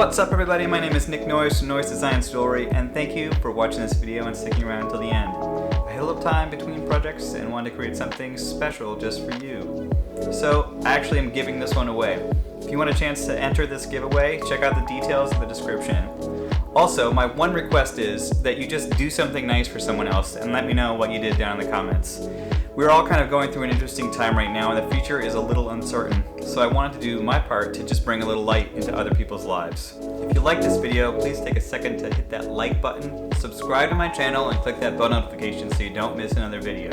What's up everybody, my name is Nick Noyes from Noyes Design Jewelry, and thank you for watching this video and sticking around until the end. I had a little time between projects and wanted to create something special just for you. So I actually am giving this one away. If you want a chance to enter this giveaway, check out the details in the description. Also, my one request is that you just do something nice for someone else and let me know what you did down in the comments. We're all kind of going through an interesting time right now, and the future is a little uncertain, so I wanted to do my part to just bring a little light into other people's lives. If you like this video, please take a second to hit that like button, subscribe to my channel, and click that bell notification so you don't miss another video.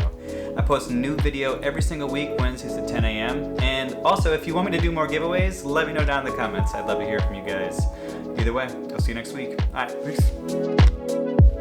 I post a new video every single week, Wednesdays at 10 a.m. And also, if you want me to do more giveaways, let me know down in the comments. I'd love to hear from you guys. Either way, I'll see you next week. Alright, peace.